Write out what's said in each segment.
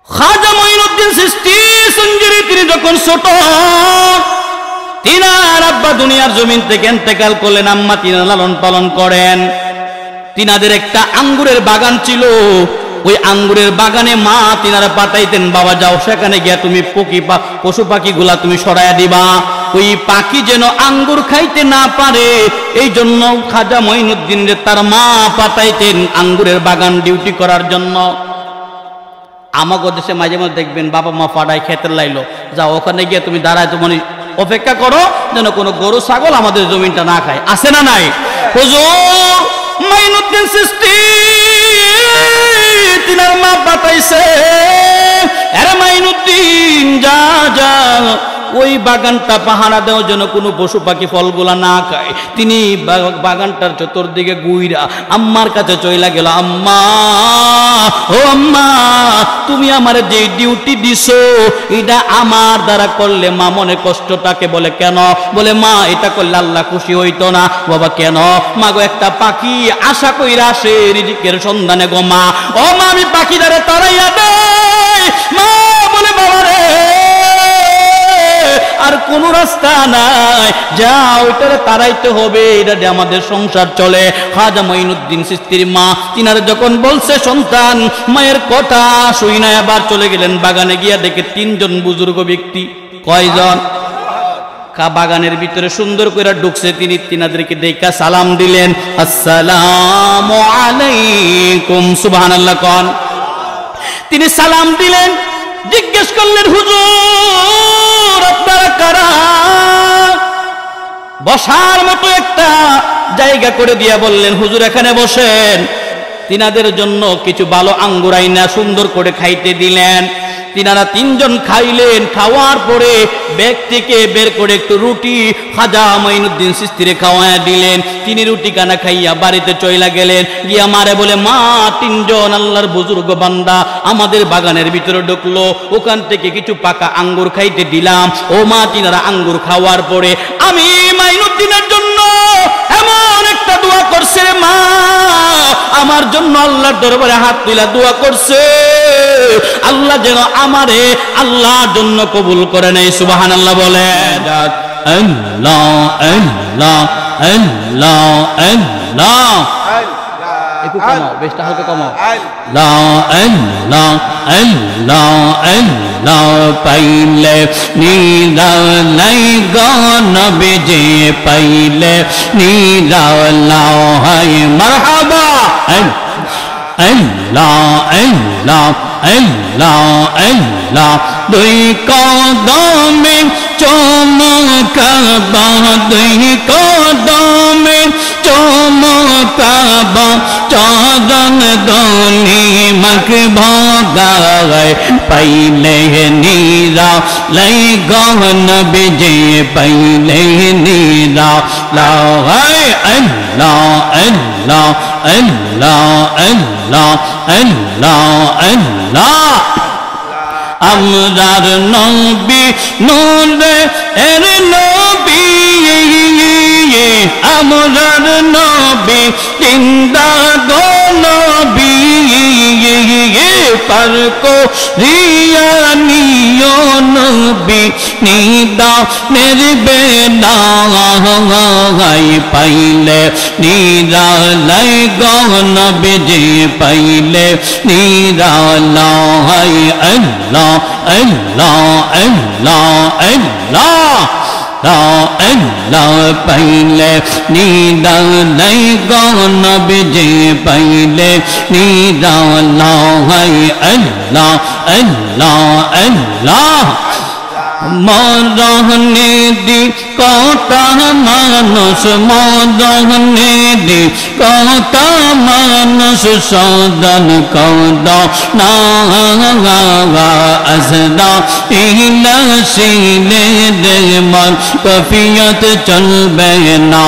খাজা মঈনুদ্দিন চিশতি সঞ্জুরি তিনি যখন ছোট, তিনার আব্বা দুনিয়ার জমিন থেকে ইন্তেকাল করলেন, আম্মা তিনা লালন পালন করেন। তিনাদের একটা আঙ্গুরের বাগান ছিল, ওই আঙ্গুরের বাগানে মা তিনারা পাঠাইতেন, বাবা যাও সেখানে গিয়া তুমি পশু পাখিগুলা তুমি সরাইয়া দিবা, ওই পাখি যেন আঙ্গুর খাইতে না পারে। এই জন্য খাজা মঈনুদ্দিন তার মা পাঠাইতেন আঙ্গুরের বাগান ডিউটি করার জন্য। আমাকে দেশে মাঝে মাঝে দেখবেন বাবা মা পাঠায় খেতে লাইলো, যাও ওখানে গিয়ে তুমি দাঁড়ায় তো মানে অপেক্ষা করো যেন কোনো গরু ছাগল আমাদের জমিনটা না খায়, আছে না নাই? হুজুর মঈনুদ্দিন চিশতি তিনার মা পাঠাইছে, আরে মঈনুদ্দিন যা যা ওই বাগানটা পাহারা দেওয়ার জন্য কোনো পশু পাখি ফলগুলা না খায়। তিনি বাগানটার চতুর্দিকে গুইরা আম্মার কাছে চইলা গেল, আম্মা ও আম্মা তুমি আমার যে ডিউটি দিছো এটা আমার দ্বারা করলে মা মনে কষ্টটাকে বলে কেন? বলে মা এটা করলে আল্লাহ খুশি হইতো না। বাবা কেন? মা গো একটা পাখি আশা কইরা আসে রিজিকের সন্ধানে গো মা, ও মা আমি পাখি দ্বারা তাড়াইয়া দেই। মা বলে বাবা রে আর কোন রাস্তা নাই, যা ওইটারে তাড়াইতে হবে, এটা দিয়ে আমাদের সংসার চলে। খাজা মঈনুদ্দিন চিশতির মা তিনার যখন বলছে সন্তান, মায়ের কথা শুই না আবার চলে গেলেন বাগানে, গিয়া দেখে তিনজন বুজুর্গ ব্যক্তি। কয়জন? বাগানের ভিতরে সুন্দর করে ঢুকছে, তিনি তিনাদেরকে দেখা সালাম দিলেন, আসসালামু আলাইকুম, সুবহানাল্লাহ কোন। তিনি সালাম দিলেন, জিজ্ঞেস করলেন হুজুর আপনারা কারা? বসার মতো একটা জায়গা করে দিয়া বললেন, হুজুর এখানে বসেন। তিনাদের জন্য কিছু ভালো আঙ্গুর আইনা সুন্দর করে খাইতে দিলেন। তিনারা তিনজন খাইলেন, খাওয়ার পরে ব্যাগ থেকে বের করে একটু রুটি খাজা মঈনুদ্দিন চিশতিরে খাওয়াইয়া দিলেন। তিনি রুটি কানা খাইয়া বাড়িতে চইলা গেলেন, গিয়া মারে বলে, মা তিনজন আল্লাহর বুজুর্গ বান্দা আমাদের বাগানের ভিতরে ঢুকলো, ওখান থেকে কিছু পাকা আঙ্গুর খাইতে দিলাম। ও মা তিনারা আঙ্গুর খাওয়ার পরে আমি মঈনুদ্দিনের জন্য এমন একটা দোয়া করছে রে মা, আমার জন্য আল্লাহর দরবারে হাত তুলে দোয়া করছে, আল্লাহ যেন আমারে আল্লাহর জন্য কবুল করে নেয়। সুবহানাল্লাহ বলে। আল্লাহ আল্লাহ আল্লাহ আল্লাহ, একটু কমাও, বেশটা হালকা কমাও। আল্লাহ আল্লাহ আল্লাহ আল্লাহ পাইলে নিরালাই গনবে পাইলে নিরালাও হায় মারহাবা। আল্লাহ আল্লাহ আল্লাহ আল্লাহ দুই কদমে চমকাবা, দুই কদমে চমকাবা, চরণ দলি মখ ভগায় পাইলে নীরা লাই গহন বিজে পাইলে নীরা লাই। আল্লাহ আল্লাহ আল্লাহ আল্লাহ আল্লাহ আল্লাহ আমরার নবী নূরে এর নবী, আমরার নবী জিন্দা গো নবী, পার করিয়া নিও নবী নিদা নির্বে নাই পাইলে নিরালাই গহনবে যে পাইলে নিরালাই। আল্লাহ আল্লাহ আল্লাহ আল্লাহ আল্লাহ পাইলে নিরালাই গহনবে যে পাইলে নিরালাই। আল্লাহ আল্লাহ আল্লাহ মরহনে দি কটা মানুষ, মরহনে দি কটা মানুষ, সদন কদ না আসদা ইলা শিলে দেমন কফিয়ত চলবে না।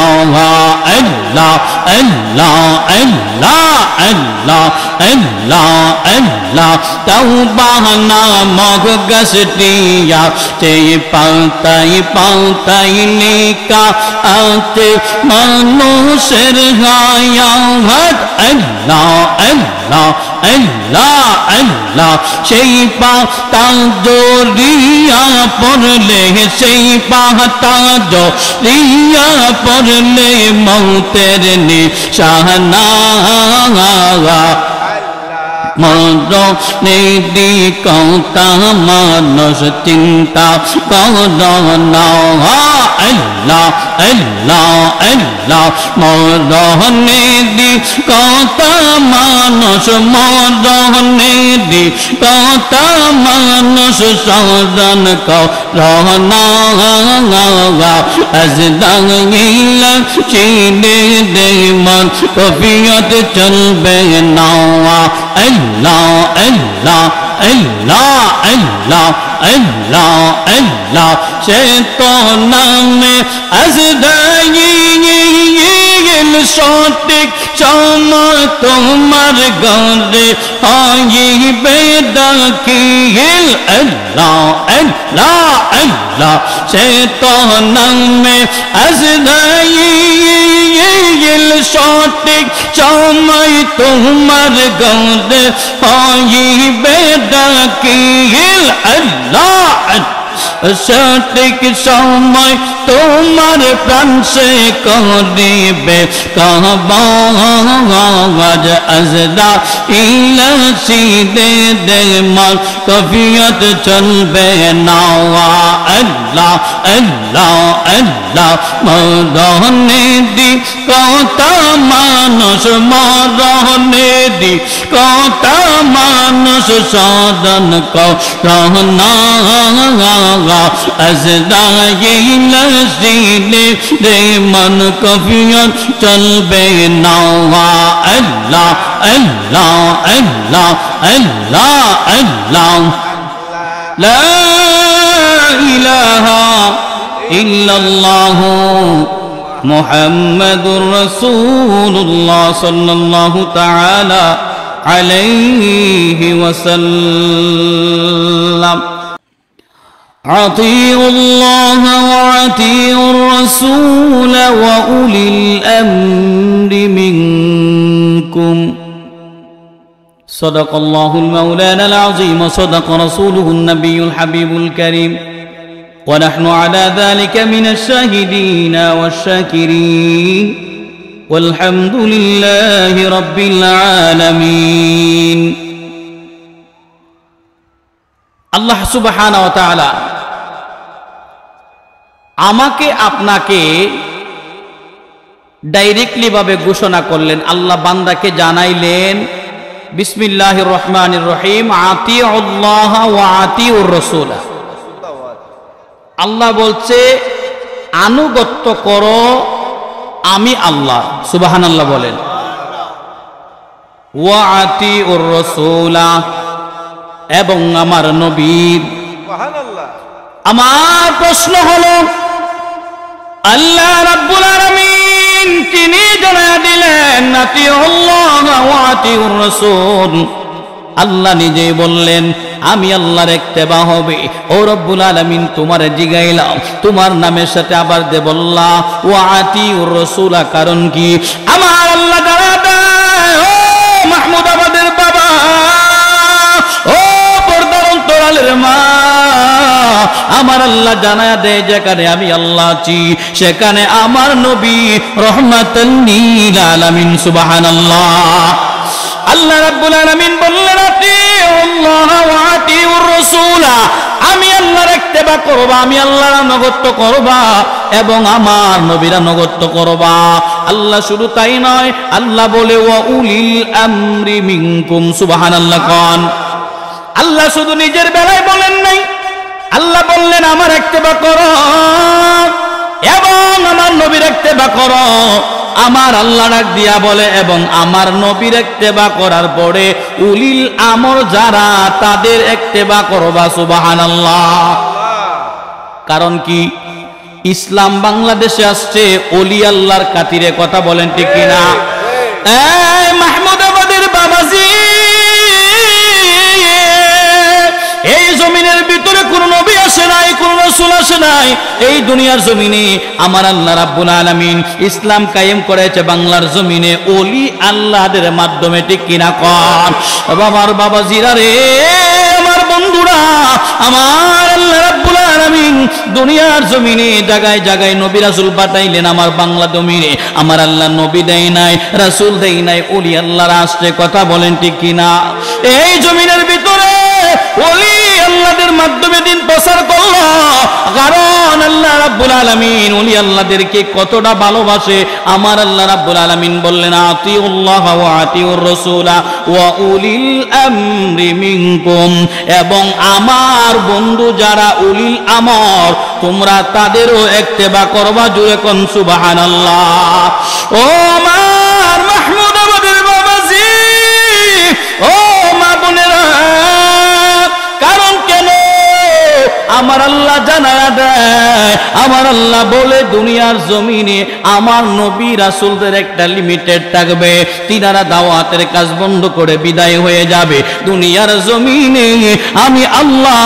আল্লাহ আল্লাহ আল্লাহ আল্লাহ আল্লাহ আল্লাহ তওবা নামক গাছটিয়া পাতাই পাতাই লেখা আছে মানুষের হায়াত। আল্লাহ আল্লাহ আল্লাহ আল্লাহ সেই পাতা জড়িয়া পড়লে সেই পাতা জড়িয়া পড়লে মৌতের নিশানা মরণে দিকটা মানুষ চিন্তা করনা আল্লাহ আল্লাহ আল্লাহ মরণে দিকটা মানুষ মরণে দিকটা মানুষ সাধন করনা আজদাইল চিনে দে মন কফিয়ত চলবে না Allah Allah Allah Allah Allah Allah shaitan mein azdail সঠিক সময় তোমার গরে হইবে দাখিল আল্লাহ আল্লাহ আল্লাহ শয়তান মে আজদাইল সঠিক সময় তোমার গরে হইবে দাখিল আল্লাহ সঠিক সময় তোমার প্রাণ সে করিবে কাবাজ আজদা ইলা সিদে দে মাল কফিয়ত চলবে না আল্লাহ আল্লাহ আল্লাহ মরণে দি কতা মানুষ মরণে দি কতা মানুষ সাধন করনা আজদাইল সিনে দে মন কফিয়ত চলবে না আল্লাহ আল্লাহ আল্লাহ আল্লাহ আল্লাহ লা ইলাহা ইল্লাল্লাহ মুহাম্মাদুর রাসূলুল্লাহ সাল্লাল্লাহু তাআলা আলাইহি ওয়াসাল্লাম أطيعوا الله وأطيعوا الرسول وأولي الأمر منكم صدق الله المولانا العظيم وصدق رسوله النبي الحبيب الكريم ونحن على ذلك من الشاهدين والشاكرين والحمد لله رب العالمين الله سبحانه وتعالى আমাকে আপনাকে ডাইরেক্টলি ভাবে ঘোষণা করলেন আল্লাহ বান্দাকে জানাইলেন বিসমিল্লাহির রহমানির রহিম আতিউল্লাহ ওয়া আতিউর রাসূল আল্লাহ বলছে আনুগত্য করো আমি আল্লাহ সুবহানাল্লাহ বলেন ওয়া আতিউর রাসূল এবং আমার নবীর সুবহানাল্লাহ আমার প্রশ্ন হলো আল্লাহ রাব্বুল আলামিন তিনি জানায়া দিলেন আতিউল্লাহ ওয়া আতিউর রাসূল আল্লাহ নিজেই বললেন আমি আল্লাহর ইত্তেবা হবে ও রব্বুল আলামিন তোমারে জিগাইলাম তোমার নামের সাথে আবার দে বললা ওয়া আতিউর রাসূল কারণ কি আমার আল্লাহ জানা দেয় ও মাহমুদাবাদের বাবা ও পর্দার অন্তরালের মা আমার আল্লাহ জানায়া দেয় যেখানে আমি আল্লাহ আছি সেখানে আমার নবী রাহমাতাল লিল আলামিন সুবহানাল্লাহ আল্লাহ রাব্বুল আলামিন বললেন আতিউল্লাহ ওয়া আতিউর রাসূল আমি আল্লাহর ইত্তেবা করবা আমি আল্লাহর আনুগত্য করবা এবং আমার নবীর আনুগত্য করবা আল্লাহ শুধু তাই নয় আল্লাহ বলে ওয়া উলিল আমরি মিনকুম সুবহানাল্লাহ কোন আল্লাহ শুধু নিজের বেলায় বলেন নাই আল্লাহ বললেন আমার ইত্তেবা করো এবং আমার নবীর ইত্তেবা করো আমার আল্লাহ ডাক দিয়া বলে এবং আমার নবীর ইত্তেবা করার পরে উলিল আমর যারা তাদের ইত্তেবা করবা সুবহানাল্লাহ কারণ কি ইসলাম বাংলাদেশে আসছে ওলি আল্লাহর খাতিরে কথা বলেন ঠিক কিনা এই মাহমুদাবাদের বাবাজি এই জমিনের ভিতরে কোন নবী আসে নাই কোন রাসূল আসে নাই, এই দুনিয়ার জমিনে আমার আল্লাহ রাব্বুল আলামিন ইসলাম কায়েম করেছে বাংলার জমিনে ওলি আল্লাহদের মাধ্যমে, ঠিক কিনা কন? আমার বাবাজিরা রে, আমার বন্ধুরা, আমার আল্লাহ রাব্বুল আলামিন দুনিয়ার জমিনে জায়গায় জায়গায় নবী রাসূল পাঠাইলেন। আমার বাংলা জমিনে আমার আল্লাহ নবী দেয় নাই, রাসূল দেয় নাই, ওলি আল্লাহর আসছে। কথা বলেন ঠিক কিনা? এই জমিনের ভিতরে ওলি আল্লাহদের মাধ্যমে দিন প্রচার করলো, কারণ আল্লাহ রাব্বুল আলামিন ওলি আল্লাহদেরকে কতটা ভালোবাসে। আমার আল্লাহ রাব্বুল আলামিন বললেন, আতিউল্লাহ ওয়া আতিউর রাসূলা ওয়া উলিল আমরি মিনকুম, এবং আমার বন্ধু যারা উলিল আমর তোমরা তাদেরও ইত্তেবা করবা। জুরে কোন সুবহানাল্লাহ। ও আমার মাহমুদাবাদের বাবাজি, ও মা বোনেরা, কারণ কেন আমার আল্লাহ জানায়া দেয়, আমার আল্লাহ বলে দুনিয়ার জমিনে আমার নবী রাসূলদের একটা লিমিটেড থাকবে, তিনারা দাওয়াতের কাজ বন্ধ করে বিদায় হয়ে যাবে। দুনিয়ার জমিনে আমি আল্লাহ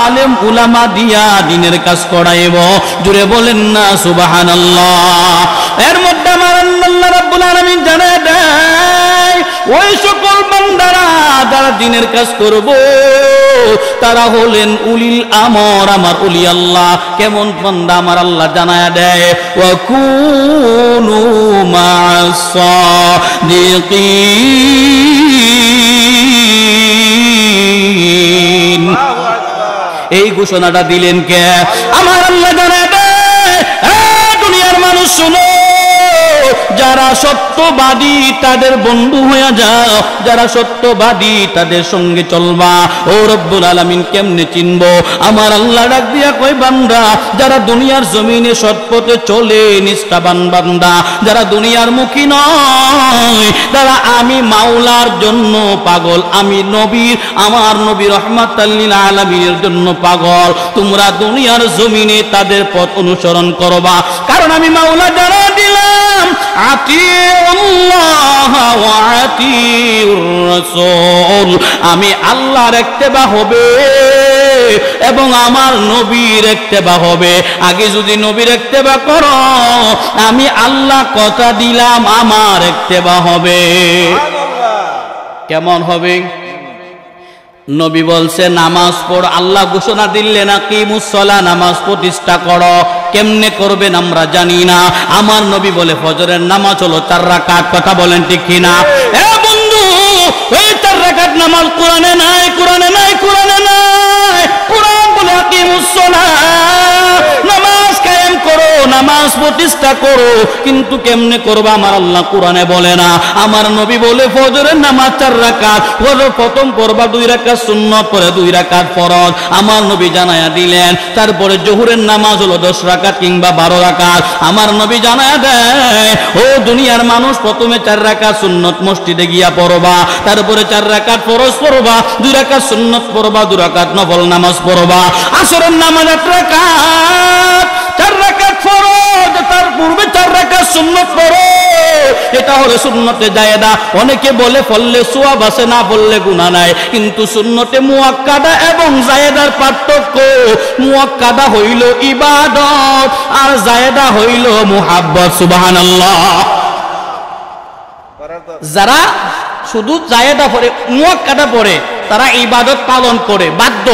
আলেম উলামা দিয়া দ্বীনের কাজ করাইব। জুড়ে বলেন না সুবহানাল্লাহ। এর মধ্যে আমার আল্লাহ রাব্বুল আলামিন জানায়া দেয়, ওই সকল বান্দারা যারা দ্বীনের কাজ করব তারা হলেন উলিল আমর, আমার উলি আল্লাহ। কেমন বান্দা আমার আল্লাহ জানায়া দেয়, ওয়া কুনু মা'আস সাদিকিন। এই ঘোষণাটা দিলেন কে? আমার আল্লাহ জানায়া দেয়, দুনিয়ার মানুষ শুনো, যারা সত্যবাদী তাদের বন্ধু হয়ে যাও, যারা সত্যবাদী তাদের সঙ্গে চলবা। ও রব্বুল আলামিন কেমনে চিনবো? আমার আল্লাহ ডাক দিয়া কই, বান্দা যারা দুনিয়ার জমিনে সৎপথে চলে, নিষ্ঠাবান বান্দা, যারা দুনিয়ার মুখী নয়, যারা আমি মাওলার জন্য পাগল, আমি নবীর, আমার নবী রাহমাতাল লিল আলামিনের জন্য পাগল, তোমরা দুনিয়ার জমিনে তাদের পথ অনুসরণ করবা। কারণ আমি মাওলা জানা দিলাম, আতিউল্লাহ ওয়া আতিউর রাসূল, আমি আল্লাহর ইত্তেবা হবে এবং আমার নবীর ইত্তেবা হবে। আগে যদি নবীর ইত্তেবা করো, আমি আল্লাহ কথা দিলাম আমার ইত্তেবা হবে। কেমন হবে? নবী বলছে নামাজ পড়, আল্লাহ ঘোষণা দিলেন আকিমুস সালাহ, নামাজ প্রতিষ্ঠা করো। কেমনে করবেন আমরা জানি না। আমার নবী বলে ফজরের নামাজ হলো 4 রাকাত। কথা বলেন ঠিক কিনা? এ বন্ধু, এই 4 রাকাত নামাজ কোরআনে নাই, কোরআনে নাই, কোরআনে নাই। কোরআন বলে আকিমুস সালাহ, নামাজ কায়েম করো, নামাজ প্রতিষ্ঠা করো। কিন্তু কেমনে করবা আমার আল্লাহ কোরআনে বলে না। আমার নবী বলে ফজরের নামাজ 4 রাকাত, ফজর প্রথম পড়বা 2 রাকাত সুন্নাত, পরে 2 রাকাত ফরজ। আমার নবী জানায়া দিলেন। তারপরে জোহরের নামাজ হলো 10 রাকাত কিংবা 12 রাকাত। আমার নবী জানায়া দেয়, ও দুনিয়ার মানুষ, প্রথমে 4 রাকাত সুন্নাত মসজিদে গিয়া পড়বা, তারপরে 4 রাকাত ফরজ পড়বা, 2 রাকাত সুন্নাত পড়বা, 2 রাকাত নফল নামাজ পড়বা। আসরের নামাজ 8 রাকাত, 4 রাকাত ফরজ, তার পূর্বে 4 রাকাত সুন্নাত পড়ো। এটা হলো সুন্নতে জায়েদা। অনেকে বলে পড়লে সওয়াব আছে, না পড়লে গুনাহ নাই। কিন্তু সুন্নতে মুআক্কাদা এবং জায়েদার পার্থক্য, মুআক্কাদা হইল ইবাদত আর জায়েদা হইল মুহাব্বত। সুবহানাল্লাহ। যারা শুধু জায়েদা পড়ে, মুআক্কাদা পড়ে, তারা ইবাদত পালন করে বাধ্য,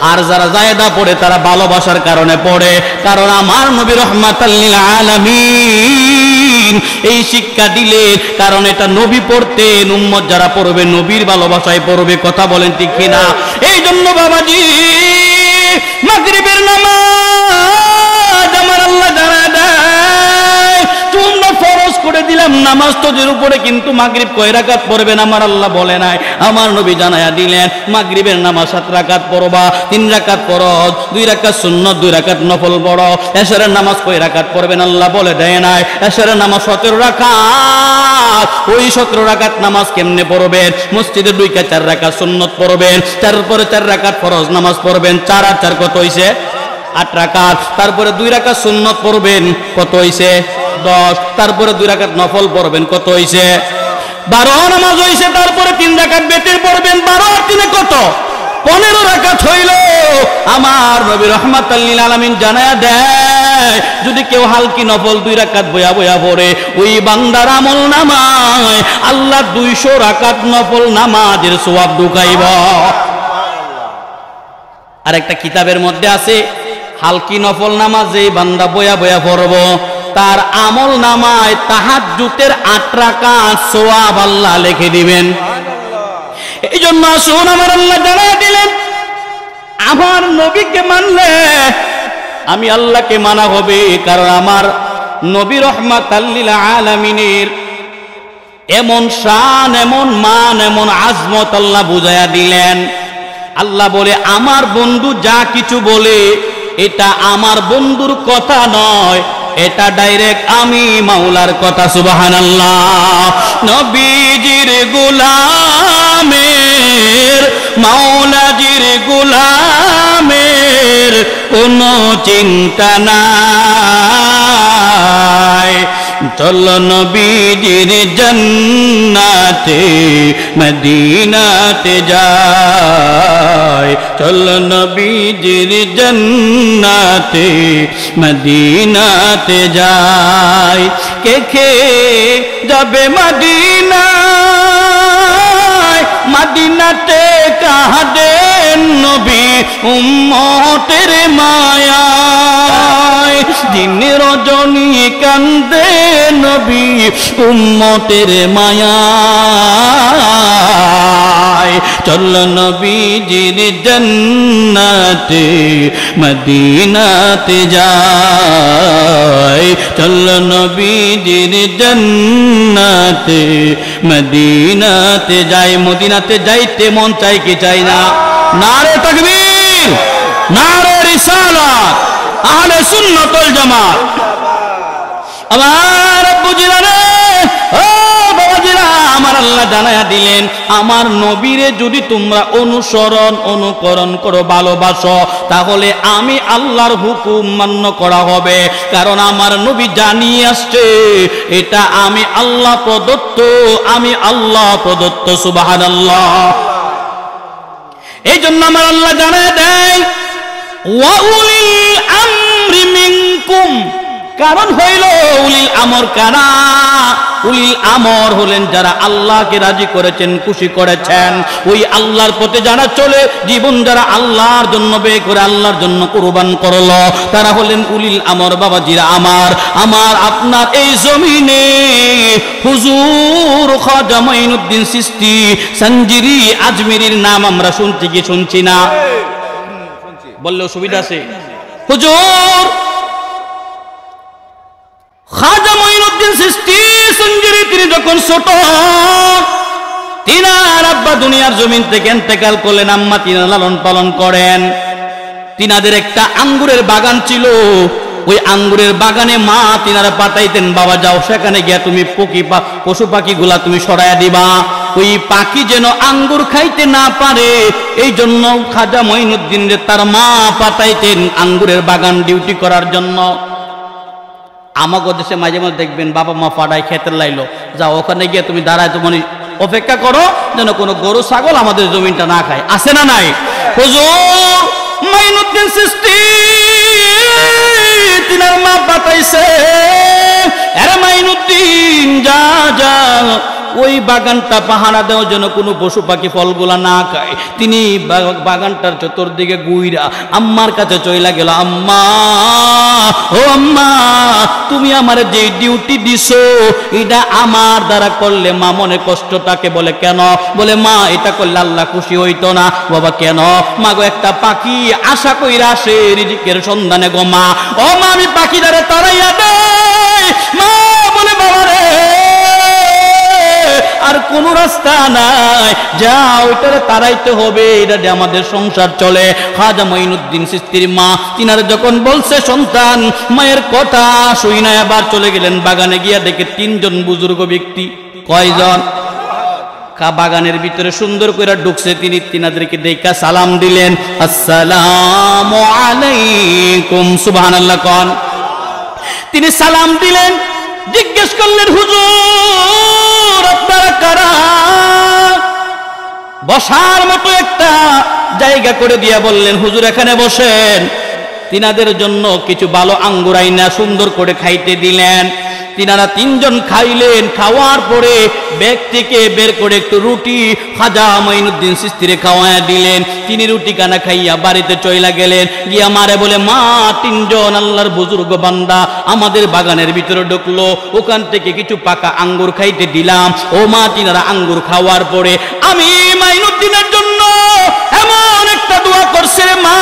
আর যারা জায়েদা পড়ে তারা ভালোবাসার কারণে পড়ে। কারণ আমার নবী রাহমাতাল লিল আলামিন এই শিক্ষা দিলেন, কারণ এটা নবী পড়তেন, উম্মত যারা পড়বে নবীর ভালোবাসায় পড়বে। কথা বলেন ঠিক কিনা? এই জন্য বাবাজি, মাগরিবের নামাজ আমার আল্লাহ জানা দেয়, তোমরা ফরজ করে দিলাম নামাজ তোদের উপরে, কিন্তু মাগরিব কয় রাকাত পড়বেন আমার আল্লাহ বলে নাই। আমার নবী জানায়া দিলেন, মাগরিবের নামাজ 7 রাকাত পড়বা, 3 রাকাত ফরজ, 2 রাকাত সুন্নাত, 2 রাকাত নফল পড়ো। এশারের নামাজ কয় রাকাত পড়বেন আল্লাহ বলে দেয় নাই। এশারের নামাজ 17 রাকাত। ওই 17 রাকাত নামাজ কেমনে পড়বেন? মসজিদে 2 কা 4 রাকাত সুন্নাত পড়বেন, তারপরে 4 রাকাত ফরজ নামাজ পড়বেন। 4 আর 4 কত হইছে? 8 রাকাত। তারপরে 2 রাকাত সুন্নাত পড়বেন, কত হইছে? 10। তারপরে 2 রাকাত নফল পড়বেন, কত হইছে? 12 নামাজ হইছে। তারপরে 3 রাকাত বেতের পড়বেন, 12 আর 3 কত? 15 রাকাত হইল। আমার নবী রাহমাতাল লিল আলামিন জানায়া দেয়, যদি কেউ হালকি নফল 2 রাকাত বয়া বয়া পড়ে, ওই বান্দার আমল নামায় আল্লাহ 200 রাকাত নফল নামাজের সওয়াব ঢুকাইব। আর একটা কিতাবের মধ্যে আছে, হালকি নফল নামাজ যেই বান্দা বয়া বয়া পড়ব, তার আমল নামায় তাহাজ্জুদের 8 রাকাত সওয়াব আল্লাহ লিখে দিবেন। এই জন্য আসুন, আমার আল্লাহ জানায় দিলেন, আমার নবীকে মানলে আমি আল্লাহকে মানা হবে। কারণ আমার নবী রাহমাতাল লিল আলামিনের এমন শান, এমন মান, এমন আজমত আল্লাহ বুঝায়া দিলেন। আল্লাহ বলে, আমার বন্ধু যা কিছু বলে এটা আমার বন্ধুর কথা নয়, এটা ডাইরেক্ট আমি মাওলার কথা। সুবহানাল্লাহ। নবীজির গোলামের, মাওলাজির গোলামের কোনো চিন্তা নাই। চল নবীজির জান্নাতে মদিনাতে যাই, চল নবীজির জান্নাতে মদিনাতে যাই। কে কে যাবে মদিনায়, মদিনাতে কাঁদেন নবী উম্মতের মায়ায়। দিন রজনী কান্দে নবী উম্মতের মায়ায়। চল নবীজির জান্নাতে মদিনাতে যাই, চল নবীজির জান্নাতে মদিনাতে যাই। মদিনাতে যাইতে মন চাই কি চাই না? নারে তাকবীর, নারে রিসালাত, আহলে সুন্নাত ওয়াল জামাত। আমার আব্বুজিরা রে, ও বাবাজিরা, আমার আল্লাহ জানায়া দিলেন, আমার নবীরে যদি তোমরা অনুসরণ অনুকরণ করো, ভালোবাসো, তাহলে আমি আল্লাহর হুকুম মান্য করা হবে। কারণ আমার নবী জানিয়ে আসছে এটা আমি আল্লাহ প্রদত্ত, আমি আল্লাহ প্রদত্ত। সুবহানাল্লাহ। এই জন্য আমার আল্লাহ জানায়া দেয়, ওয়া উলিল আমরি মিনকুম। কারণ হইল উলিল আমর কারা? উলিল আমর হলেন যারা আল্লাহকে রাজি করেছেন, খুশি করেছেন, ওই আল্লাহর পথে যারা চলে, জীবন যারা আল্লাহর জন্য ব্যয় করে আল্লাহর জন্য কুরবান করলো, তারা হলেন উলিল আমর। বাবাজিরা আমার, আমার আপনার এই জমিনে হুজুর খাজা মাইনুদ্দিন চিশতি সঞ্জিরি আজমিরির নাম আমরা শুনছি কি শুনছি না? বললেও সুবিধা আছে। হুজুর খাজা মাইনুদ্দিন চিশতি সঞ্জিরি তিনি যখন ছোট, তিনার আব্বা দুনিয়ার জমিন থেকে ইন্তেকাল করলেন, আম্মা তিনার লালন পালন করেন। তিনাদের একটা আঙ্গুরের বাগান ছিল, ওই আঙ্গুরের বাগানে মা তিনারা পাঠাইতেন, বাবা যাও সেখানে গিয়া তুমি পশু পাখিগুলা তুমি সরাইয়া দিবা, ওই পাখি যেন আঙ্গুর খাইতে না পারে। এই জন্য খাজা মাইনুদ্দিন তার মা পাঠাইতেন আঙ্গুরের বাগান ডিউটি করার জন্য। আমাকে দেশে মাঝে মাঝে দেখবেন বাবা মা পাড়ায় খেতে লাইলো, যাও ওখানে গিয়ে তুমি দাঁড়ায় তো মানে অপেক্ষা করো যেন কোনো গরু ছাগল আমাদের জমিনটা না খায়। আছে না নাই? হুজুর মাইনুদ্দিন চিশতি তিনার মা পাঠাইছে, আরে মাইনুদ্দিন যা যা ওই বাগানটা পাহারা দেওয়া যেন কোনো পশু পাখি ফলগুলা না খায়। তিনি বাগানটার চতুর্দিকে গুইরা আম্মার কাছে চইলা গেল, আম্মা ও আম্মা, তুমি আমার যে ডিউটি দিছো এটা আমার দ্বারা করলে মা মনে কষ্টটাকে বলে কেন? বলে মা এটা করলে আল্লাহ খুশি হইতো না। বাবা কেন? মা গো একটা পাখি আশা কইরা আসে রিজিকের সন্ধানে গো মা। ও মা আমি পাখি দ্বারা তাড়াইয়া দেয়। মা বলে বাবা রে আর কোন রাস্তা নাই, যা ওইটারে তাড়াইতে হবে, এটা দিয়ে আমাদের সংসার চলে। খাজা মাইনুদ্দিন চিশতির মা তিনার যখন বলছে সন্তান, মায়ের কথা শুই না আবার চলে গেলেন বাগানে, গিয়া দেখে 3 জন বুজুর্গ ব্যক্তি। কয়জন? বাগানের ভিতরে সুন্দর করে ঢুকছে। তিনি তিনাদেরকে দেখা সালাম দিলেন, আসসালামু আলাইকুম। সুবহানাল্লাহ কোন। তিনি সালাম দিলেন, জিজ্ঞেস করলেন হুজুর আপনারা কারা? বসার মতো একটা জায়গা করে দিয়া বললেন, হুজুর এখানে বসেন। তিনাদের জন্য কিছু ভালো আঙ্গুর আইনা সুন্দর করে খাইতে দিলেন। তিনারা তিনজন খাইলেন। খাওয়ার পরে ব্যাগ থেকে বের করে একটু রুটি খাজা মাইনুদ্দিন চিশতিরে খাওয়ায়া দিলেন। তিনি রুটি কানা খাইয়া বাড়িতে চইলা গেলেন। গিয়া মারে বলে, মা, তিনজন আল্লাহর বুজুর্গ বান্দা আমাদের বাগানের ভিতরে ঢুকলো, ওখান থেকে কিছু পাকা আঙ্গুর খাইতে দিলাম। ও মা, তিনারা আঙ্গুর খাওয়ার পরে আমি মাইনুদ্দিনের জন্য এমন একটা দোয়া করছে রে মা,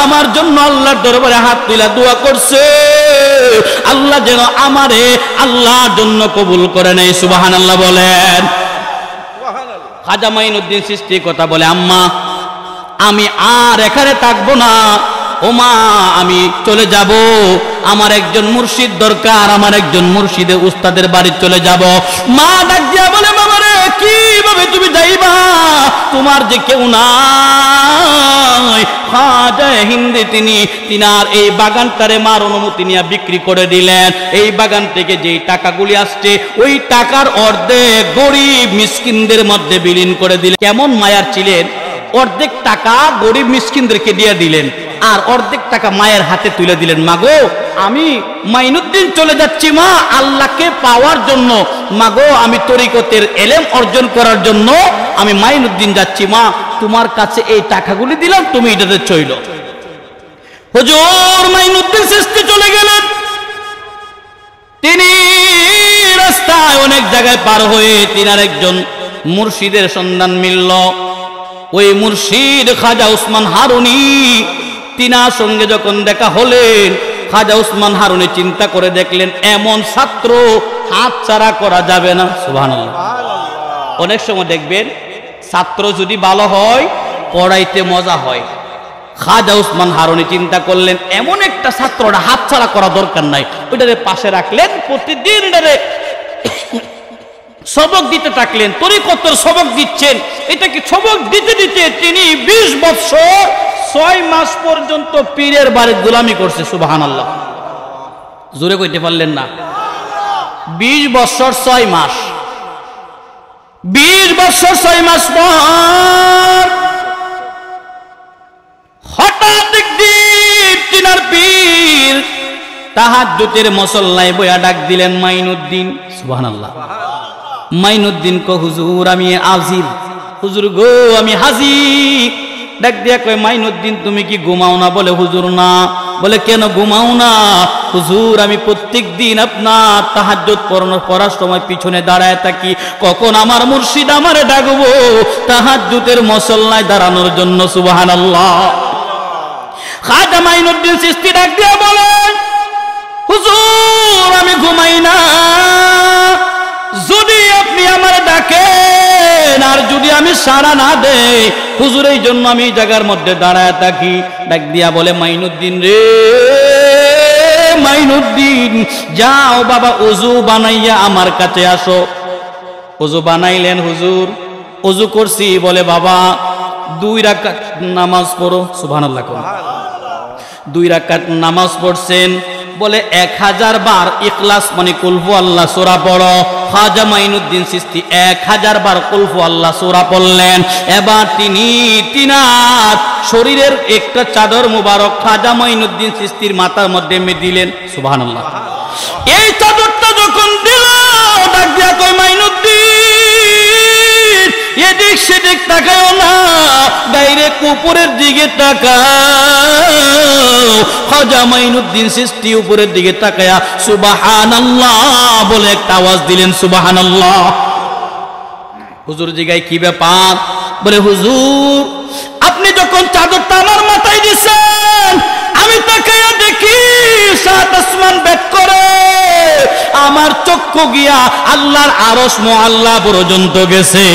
আমার জন্য আল্লাহর দরবারে হাত তুলে দোয়া করছে, আল্লাহ যেন আমারে আল্লাহর জন্য কবুল করে নেয়। সুবহানাল্লাহ বলেন। খাজা মাইনুদ্দিন চিশতি কথা বলে, আম্মা আমি আর এখানে থাকবো না, ও মা আমি চলে যাব, আমার একজন মুর্শিদ দরকার, আমার একজন মুর্শিদের উস্তাদের বাড়ি চলে যাব। মা ডাক দিয়া বলে, বাবা রে, কিভাবে তুমি যাইবা, তোমার যে কেউ নাই। খাজা হিন্দি তিনার এই বাগানটারে মার অনুমতি নিয়ে বিক্রি করে দিলেন। এই বাগান থেকে যেই টাকাগুলি আসছে ওই টাকার অর্ধেক গরিব মিসকিনদের মধ্যে বিলীন করে দিলেন। কেমন মায়ার ছিলেন, অর্ধেক টাকা গরিব মিসকিনদেরকে দিয়ে দিলেন আর অর্ধেক টাকা মায়ের হাতে তুলে দিলেন। মাগো আমি মাইনুদ্দিন চলে যাচ্ছি মা, আল্লাহকে পাওয়ার জন্য। মাগো আমি তরিকতের এলেম অর্জন করার জন্য আমি মাইনুদ্দিন যাচ্ছি মা, তোমার কাছে এই টাকাগুলি দিলাম, তুমি এটাতে চইল। হুজুর মাইনুদ্দিন চিশতি চলে গেলেন। তিনি রাস্তায় অনেক জায়গায় পার হয়ে তিনার একজন মুর্শিদের সন্ধান মিলল। ওই মুর্শিদ খাজা উসমান হারুনি। তিনার সঙ্গে যখন দেখা হলেন, খাজা উসমান হারুনি চিন্তা করে দেখলেন এমন ছাত্র হাত ছাড়া করা যাবে না। সুবহানাল্লাহ। অনেক সময় দেখবেন ছাত্র যদি ভালো হয় পড়াইতে মজা হয়। খাজা উসমান হারুনি চিন্তা করলেন এমন একটা ছাত্রটা হাত ছাড়া করা দরকার নাই, ওইটারে পাশে রাখলেন, প্রতিদিন সবক দিতে থাকলেন। তরিকতের সবক দিচ্ছেন। এটাকে সবক দিতে দিতে তিনি 20 বছর 6 মাস পর্যন্ত পীরের বাড়ির গোলামি করছে। সুবহানাল্লাহ। জোরে কইতে পারলেন না? 20 বছর 6 মাস। 20 বছর 6 মাস পর হঠাৎ একদিন তিনার পীর তাহাজ্জুদের মুসল্লায় বয়া ডাক দিলেন মাইনুদ্দিন। সুবহানাল্লাহ। মাইনুদ্দিন কো, হুজুর আমি হাজির। হুজুর গো আমি হাজির। ডাক দিয়া কয়, মাইনুদ্দিন তুমি কি ঘুমাও না? বলে, হুজুর না। বলে, কেন ঘুমাও না? হুজুর আমি প্রত্যেক দিন আপনার তাহাজ্জুদ পড়ার সময় পিছনে দাঁড়ায় থাকি, কখন আমার মুর্শিদ আমারে ডাকবো তাহাজ্জুদের মুসল্লায় দাঁড়ানোর জন্য। সুবহানাল্লাহ। খাজা মাইনুদ্দিন চিশতি ডাক দিয়া বলেন, হুজুর আমি ঘুমাই না, যদি আপনি আমার ডাকেন আর যদি আমি সাড়া না দেই, হুজুর এই জন্য আমি এই জায়গার মধ্যে দাঁড়ায় থাকি। ডাক দিয়া বলে, মাইনুদ্দিন রে, মাইনুদ্দিন যাও বাবা ওযু বানাইয়া আমার কাছে আসো। ওযু বানাইলেন হুজুর। ওযু করছি। বলে, বাবা 2 রাকাত নামাজ পড়ো। সুবহানাল্লাহ। 2 রাকাত নামাজ পড়ছেন। বলে 1000 বার ইখলাস মানে কুল হু আল্লাহ সূরা পড়ো। খাজা মাইনুদ্দিন চিশতি 1000 বার কুল হু আল্লাহ সূরা পড়লেন। এবার তিনি তিনার শরীরের একটা চাদর মুবারক খাজা মাইনুদ্দিন চিশতির মাথার মধ্যে দিলেন। সুবহানাল্লাহ। এই চাদরটা যখন দিল, ডাক দিয়া কয়, মাইনুদ্দিন এদিক সেদিক তাকাও না, ডাইরেক্ট উপরের দিকে তাকাও। খাজা মাইনুদ্দিন চিশতি উপরের দিকে তাকায়া সুবহানাল্লাহ বলে একটা আওয়াজ দিলেন। সুবহানাল্লাহ। হুজুর জিগায়, কি ব্যাপার? বলে, হুজুর আপনি যখন চাদরটা আমার মাথায় দিয়েছেন, আমি তাকায়া দেখি 7 আসমান ভেদ করে আমার চক্ষু গিয়া আল্লাহর আরশ মুআল্লা পর্যন্ত গেছে।